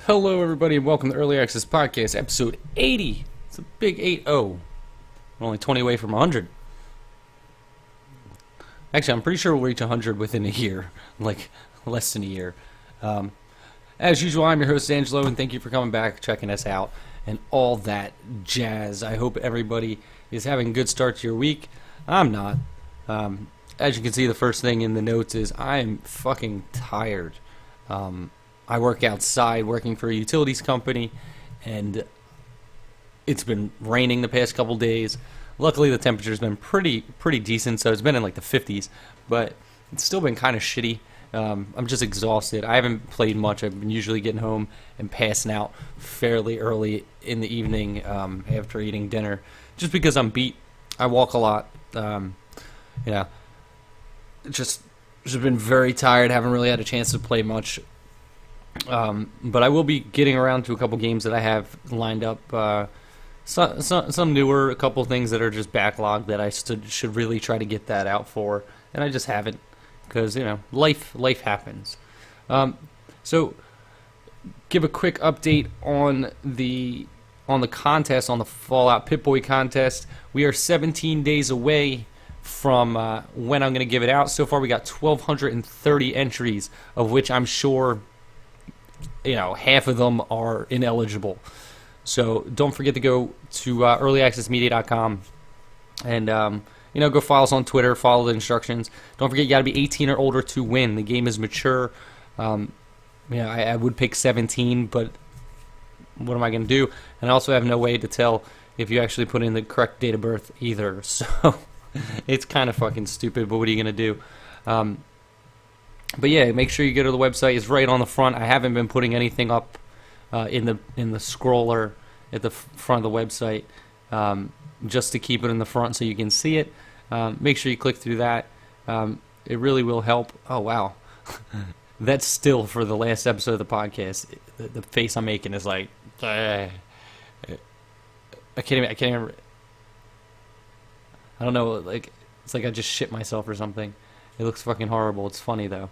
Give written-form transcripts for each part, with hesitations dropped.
Hello, everybody, and welcome to Early Access Podcast, episode 80. It's a big 8-0. We're only 20 away from 100. Actually, I'm pretty sure we'll reach 100 within a year, like less than a year. As usual, I'm your host, Angelo, and thank you for coming back, checking us out, and all that jazz. I hope everybody is having a good start to your week. I'm not. As you can see, the first thing in the notes is I'm fucking tired. I work outside working for a utilities company, and it's been raining the past couple days. Luckily, the temperature's been pretty decent, so it's been in like the 50s, but it's still been kind of shitty. I'm just exhausted. I haven't played much. I've been usually getting home and passing out fairly early in the evening after eating dinner, just because I'm beat. I walk a lot. Just been very tired. Haven't really had a chance to play much. But I will be getting around to a couple games that I have lined up. Some newer, a couple things that are just backlogged that I should really try to get that out for, and I just haven't, because life happens. So give a quick update on the contest, on the Fallout Pip-Boy contest. We are 17 days away from when I'm going to give it out. So far, we got 1,230 entries, of which I'm sure half of them are ineligible. So don't forget to go to earlyaccessmedia.com and go follow us on Twitter, follow the instructions. Don't forget, you got to be 18 or older to win. The game is mature. I would pick 17, but what am I going to do? And I also have no way to tell if you actually put in the correct date of birth either. So it's kind of fucking stupid, but what are you going to do? But yeah, make sure you go to the website. It's right on the front. I haven't been putting anything up in the scroller at the front of the website, just to keep it in the front so you can see it. Make sure you click through that. It really will help. Oh wow, that's still for the last episode of the podcast. The face I'm making is like, I can't even. I don't know. Like it's like I just shit myself or something. It looks fucking horrible. It's funny, though.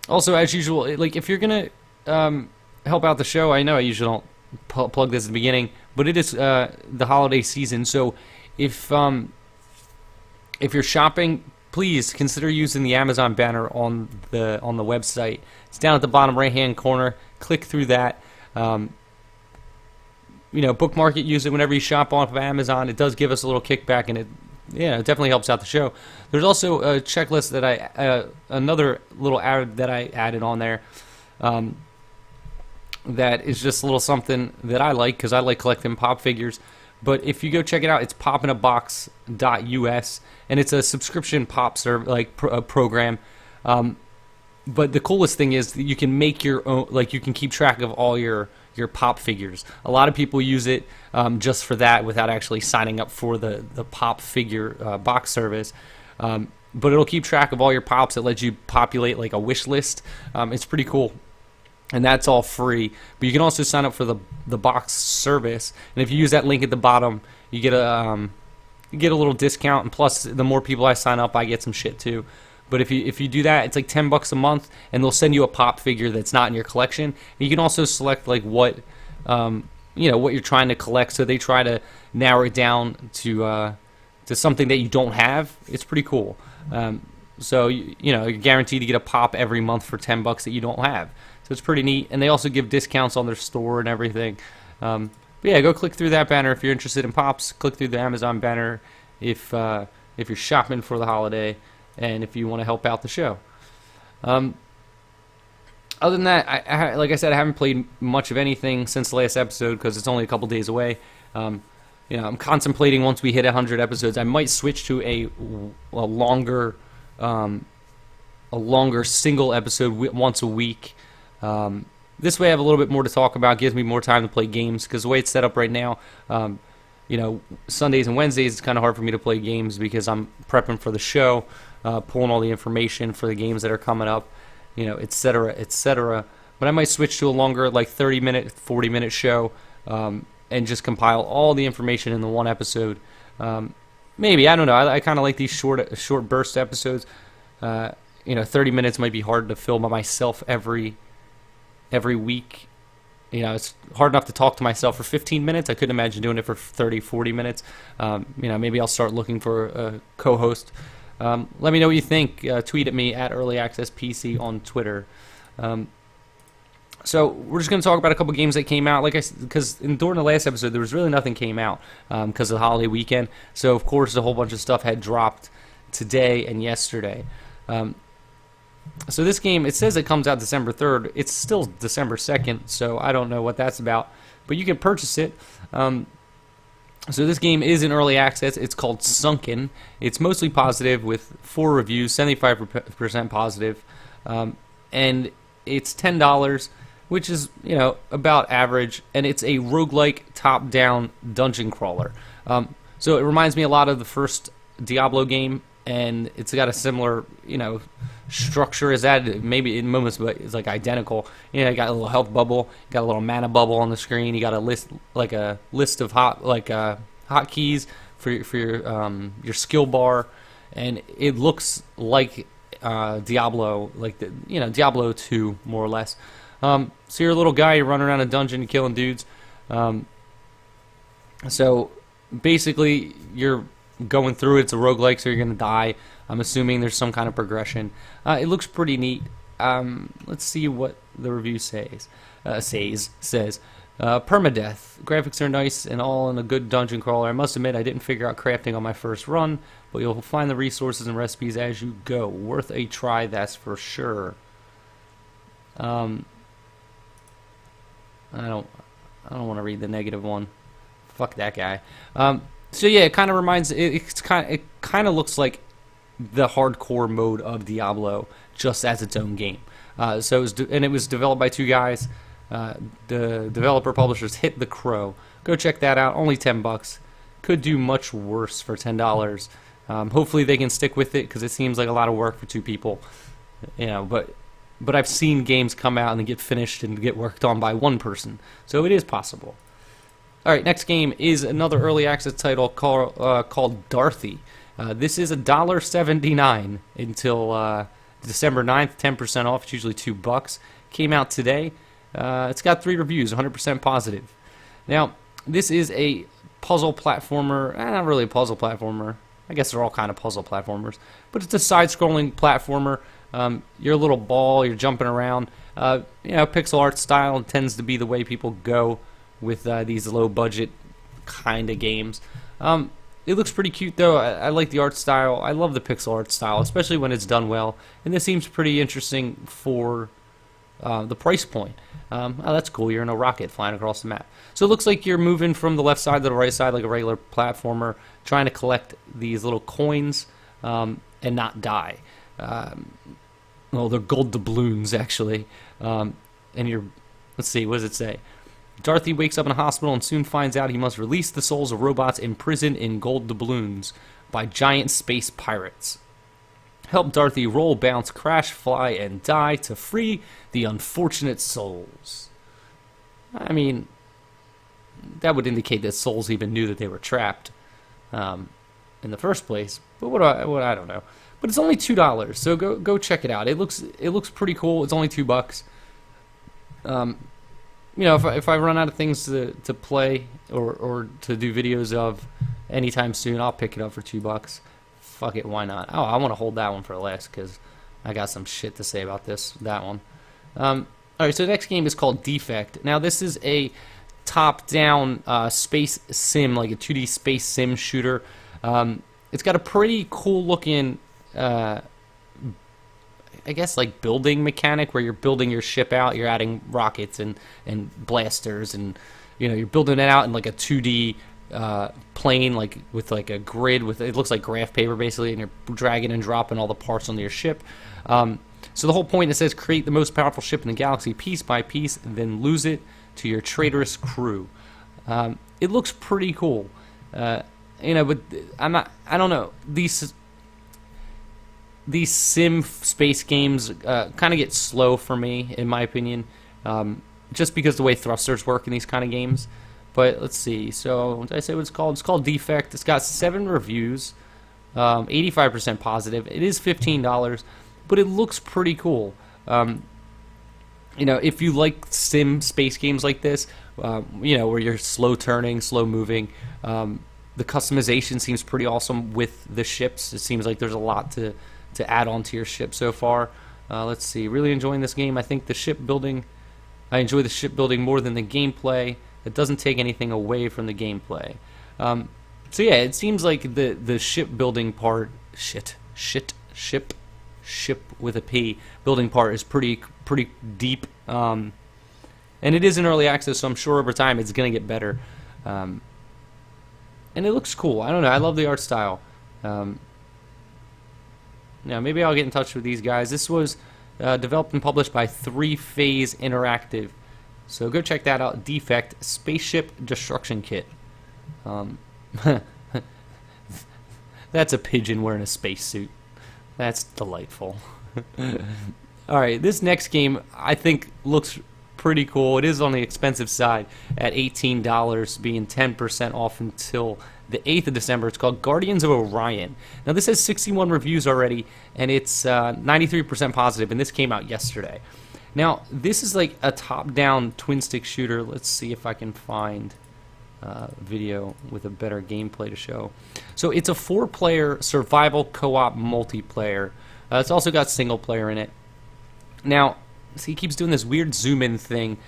Also, as usual, like if you're going to help out the show, I know I usually don't plug this at the beginning, but it is the holiday season. So if you're shopping, please consider using the Amazon banner on the website. It's down at the bottom right-hand corner. Click through that. Bookmark it, use it whenever you shop off of Amazon. It does give us a little kickback, and it definitely helps out the show. There's also a checklist that another little ad that I added on there that is just a little something that I like, because I like collecting pop figures. But if you go check it out, it's popinabox.us, and it's a subscription pop program. But the coolest thing is that you can make your own, like you can keep track of all your pop figures. A lot of people use it just for that without actually signing up for the pop figure box service. But it'll keep track of all your pops. It lets you populate like a wish list. It's pretty cool. And that's all free. But you can also sign up for the box service. And if you use that link at the bottom, you get a little discount. And plus, the more people I sign up, I get some shit too. But if you do that, it's like $10 a month, and they'll send you a pop figure that's not in your collection. And you can also select like what you're trying to collect. So they try to narrow it down to something that you don't have. It's pretty cool. So you're guaranteed to get a pop every month for $10 that you don't have. So it's pretty neat. And they also give discounts on their store and everything. But yeah, go click through that banner if you're interested in pops. Click through the Amazon banner if you're shopping for the holiday. And if you want to help out the show. Other than that, like I said, I haven't played much of anything since the last episode because it's only a couple days away. I'm contemplating once we hit 100 episodes, I might switch to a longer single episode once a week. This way, I have a little bit more to talk about. Gives me more time to play games because the way it's set up right now. Sundays and Wednesdays, it's kind of hard for me to play games because I'm prepping for the show, pulling all the information for the games that are coming up, et cetera, et cetera. But I might switch to a longer, like 30-minute, 40-minute show, and just compile all the information in the one episode. Maybe, I don't know. I kind of like these short burst episodes. 30 minutes might be hard to fill by myself every every week. You know, it's hard enough to talk to myself for 15 minutes. I couldn't imagine doing it for 30, 40 minutes. You know, maybe I'll start looking for a co-host. Let me know what you think. Tweet at me at Early Access PC on Twitter. So we're just going to talk about a couple games that came out. Like because during the last episode, there was really nothing came out because of the holiday weekend. So of course, a whole bunch of stuff had dropped today and yesterday. So this game, it says it comes out December 3rd. It's still December 2nd, so I don't know what that's about. But you can purchase it. So this game is in early access. It's called Sunken. It's mostly positive with 4 reviews, 75% positive. And it's $10, which is, you know, about average. And it's a roguelike top-down dungeon crawler. So it reminds me a lot of the first Diablo game. And it's got a similar, you know, structure as that. Maybe in moments, but it's like identical. You know, you got a little health bubble, you got a little mana bubble on the screen. You got a list of hotkeys for your skill bar, and it looks like Diablo, like Diablo 2 more or less. So you're a little guy, you're running around a dungeon, you're killing dudes. So basically, you're going through it. It's a roguelike, so you're going to die. I'm assuming there's some kind of progression. It looks pretty neat. Let's see what the review says. Says permadeath. Graphics are nice and all in a good dungeon crawler. I must admit I didn't figure out crafting on my first run, but you'll find the resources and recipes as you go. Worth a try, that's for sure. I don't want to read the negative one. Fuck that guy. So yeah, it kind of reminds. It kind of looks like the hardcore mode of Diablo, just as its own game. So it was developed by 2 guys. The developer publishers Hit the Crow. Go check that out. Only $10. Could do much worse for $10. Hopefully they can stick with it because it seems like a lot of work for 2 people. You know, but I've seen games come out and get finished and get worked on by 1 person. So it is possible. All right, next game is another early access title called Darthy. This is $1.79 until December 9th, 10% off. It's usually $2. Came out today. It's got 3 reviews, 100% positive. Now, this is a puzzle platformer. Not really a puzzle platformer. I guess they're all kind of puzzle platformers. But it's a side-scrolling platformer. You're a little ball. You're jumping around. Pixel art style tends to be the way people go with these low-budget kind of games. It looks pretty cute, though. I like the art style. I love the pixel art style, especially when it's done well. And this seems pretty interesting for the price point. Oh, that's cool. You're in a rocket flying across the map. So it looks like you're moving from the left side to the right side like a regular platformer, trying to collect these little coins and not die. Well, they're gold doubloons, actually. And let's see, what does it say? Darthy wakes up in a hospital and soon finds out he must release the souls of robots imprisoned in gold doubloons by giant space pirates. Help Darthy roll, bounce, crash, fly, and die to free the unfortunate souls. I mean, that would indicate that souls even knew that they were trapped in the first place. But I don't know. But it's only $2, so go check it out. It looks pretty cool. It's only $2. If I run out of things to play or to do videos of anytime soon, I'll pick it up for $2. Fuck it, why not? Oh, I want to hold that one for last because I got some shit to say about that one. All right, so the next game is called Defect. Now, this is a top-down space sim, like a 2D space sim shooter. It's got a pretty cool-looking, I guess, like building mechanic where you're building your ship out. You're adding rockets and blasters, and you're building it out in like a 2D plane, like with like a grid with it looks like graph paper basically, and you're dragging and dropping all the parts onto your ship. So the whole point, it says create the most powerful ship in the galaxy piece by piece, and then lose it to your traitorous crew. It looks pretty cool, but I don't know, these sim space games kind of get slow for me, in my opinion, just because the way thrusters work in these kind of games. But let's see. So, what did I say what it's called? It's called Defect. It's got 7 reviews, 85% positive. It is $15, but it looks pretty cool. you know, if you like sim space games like this, you know, where you're slow turning, slow moving, the customization seems pretty awesome with the ships. It seems like there's a lot to add on to your ship so far. Let's see, really enjoying this game. I think the shipbuilding, I enjoy the shipbuilding more than the gameplay. It doesn't take anything away from the gameplay. So yeah, it seems like the shipbuilding part, ship with a P, building part is pretty deep, and it is in early access, so I'm sure over time it's gonna get better. And it looks cool. I don't know. I love the art style. Now maybe I'll get in touch with these guys. This was developed and published by 3 Phase Interactive, so go check that out. Defect Spaceship Destruction Kit. That's a pigeon wearing a spacesuit. That's delightful. Alright, this next game I think looks pretty cool. It is on the expensive side at $18, being 10% off until the 8th of December. It's called Guardians of Orion. Now this has 61 reviews already, and it's 93% positive, and this came out yesterday. Now this is like a top-down twin-stick shooter. Let's see if I can find video with a better gameplay to show. So it's a 4-player survival co-op multiplayer. It's also got single player in it. Now, see, he keeps doing this weird zoom in thing,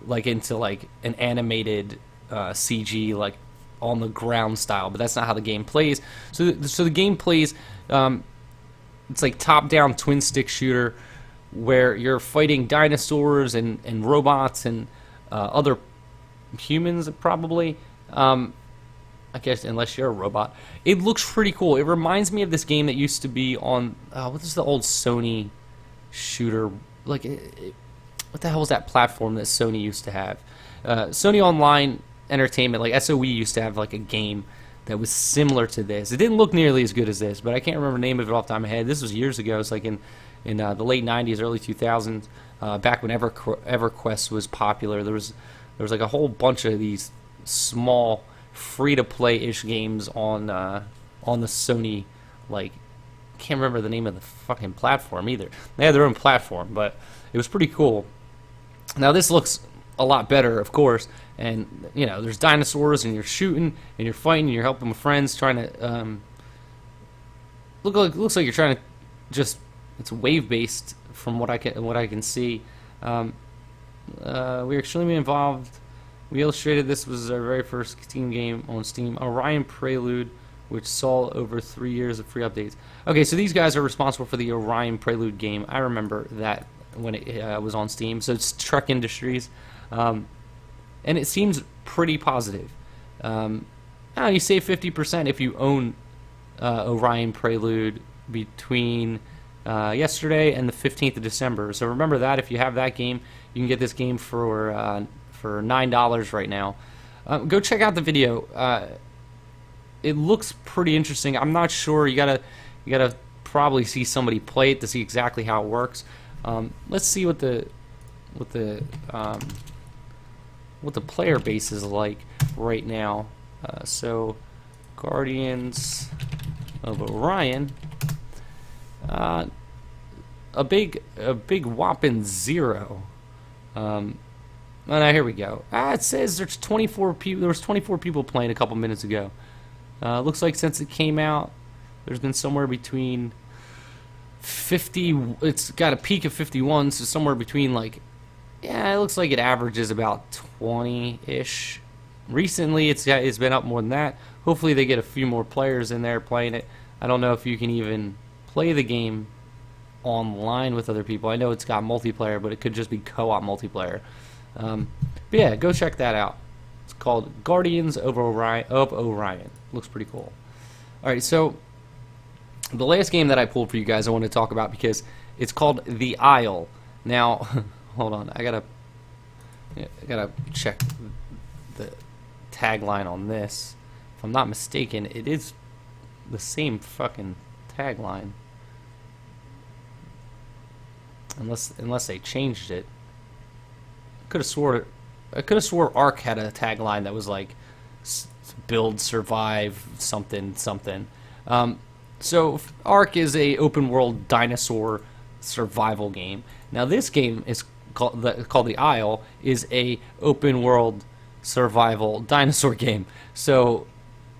like into like an animated CG, like on the ground style, but that's not how the game plays. So the game plays, it's like top-down twin-stick shooter where you're fighting dinosaurs and robots and other humans, probably. I guess unless you're a robot. It looks pretty cool. It reminds me of this game that used to be on what is the old Sony shooter, like what the hell was that platform that Sony used to have? Sony Online Entertainment, like SOE, used to have like a game that was similar to this. It didn't look nearly as good as this, but I can't remember the name of it off the top of my head. This was years ago. It's like in the late 90s, early 2000s, back when EverQuest was popular. There was like a whole bunch of these small free-to-play-ish games on the Sony, like, can't remember the name of the fucking platform either. They had their own platform, but it was pretty cool. Now this looks a lot better, of course, and you know, there's dinosaurs and you're shooting and you're fighting and you're helping with friends, trying to looks like you're trying to just, it's wave-based from what I can see. We're extremely involved. We illustrated this was our very first Steam game on Steam, Orion Prelude, which saw over 3 years of free updates. Okay, so these guys are responsible for the Orion Prelude game. I remember that when it was on Steam. So it's Trek Industries, and it seems pretty positive. You save 50% if you own Orion Prelude between yesterday and the 15th of December. So remember that. If you have that game, you can get this game for $9 right now. Go check out the video. It looks pretty interesting. I'm not sure. You gotta probably see somebody play it to see exactly how it works. Let's see what the player base is like right now. So Guardians of Orion, a big whopping 0. Oh, now here we go. It says there's 24 people. There was 24 people playing a couple minutes ago. Looks like since it came out, there's been somewhere between 50. It's got a peak of 51, so somewhere between like, yeah, it looks like it averages about 20-ish. Recently, it's been up more than that. Hopefully, they get a few more players in there playing it. I don't know if you can even play the game online with other people. I know it's got multiplayer, but it could just be co-op multiplayer. But yeah, go check that out. It's called Guardians of Orion. Looks pretty cool. Alright, so the last game that I pulled for you guys I want to talk about because it's called The Isle. Now, hold on, I gotta check the tagline on this. If I'm not mistaken, it is the same fucking tagline. Unless they changed it. I could have swore Ark had a tagline that was like build, survive, something. So Ark is a open world dinosaur survival game. Now this game is called the Isle is a open world survival dinosaur game. So,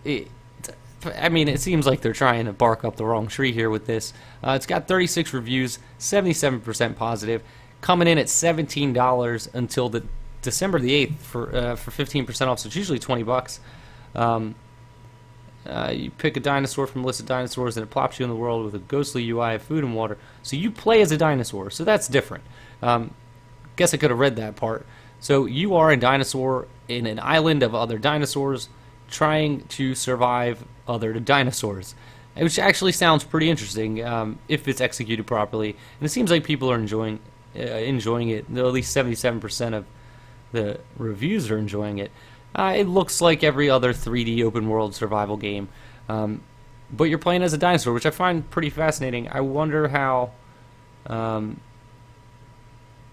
I mean, it seems like they're trying to bark up the wrong tree here with this. It's got 36 reviews, 77% positive, coming in at $17 until the December the 8th for 15% off. So it's usually $20. You pick a dinosaur from a list of dinosaurs, and it plops you in the world with a ghostly UI of food and water. So you play as a dinosaur, so that's different. Guess I could have read that part. So you are a dinosaur in an island of other dinosaurs trying to survive other dinosaurs, which actually sounds pretty interesting if it's executed properly. And it seems like people are enjoying it. At least 77% of the reviews are enjoying it. It looks like every other 3D open world survival game, but you're playing as a dinosaur, which I find pretty fascinating. I wonder how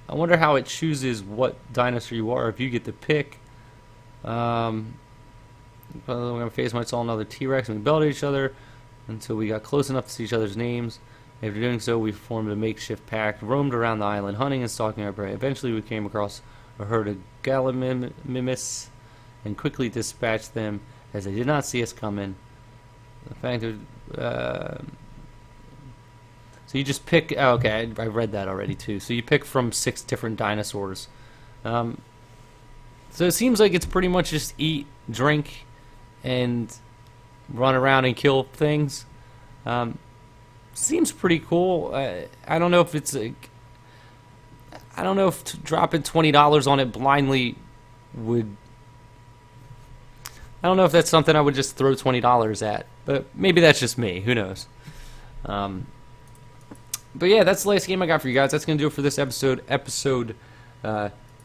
it chooses what dinosaur you are if you get to pick. I'm gonna face my saw another T-Rex, and we belted each other until we got close enough to see each other's names. After doing so, we formed a makeshift pack, roamed around the island, hunting and stalking our prey. Eventually, we came across a herd of gallimimus and quickly dispatched them as they did not see us coming. The fact that so you just pick. Oh, okay, I read that already too. So you pick from 6 different dinosaurs. So it seems like it's pretty much just eat, drink, and run around and kill things. Seems pretty cool. I don't know if it's I don't know if dropping $20 on it blindly would. I don't know if that's something I would just throw $20 at, but maybe that's just me. Who knows? But yeah, that's the last game I got for you guys. That's going to do it for this episode, episode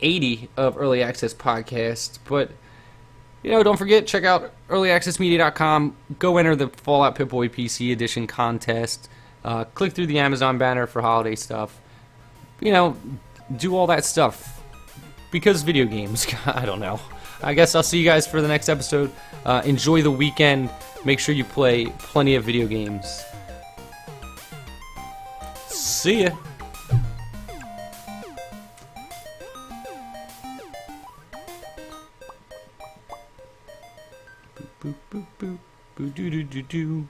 80 of Early Access Podcast. But, don't forget, check out earlyaccessmedia.com. Go enter the Fallout Pip-Boy PC Edition contest. Click through the Amazon banner for holiday stuff. Do all that stuff. Because video games, I don't know. I guess I'll see you guys for the next episode. Enjoy the weekend. Make sure you play plenty of video games. See ya. Boop, boop, boop, boop, boop, doo, doo, doo, doo.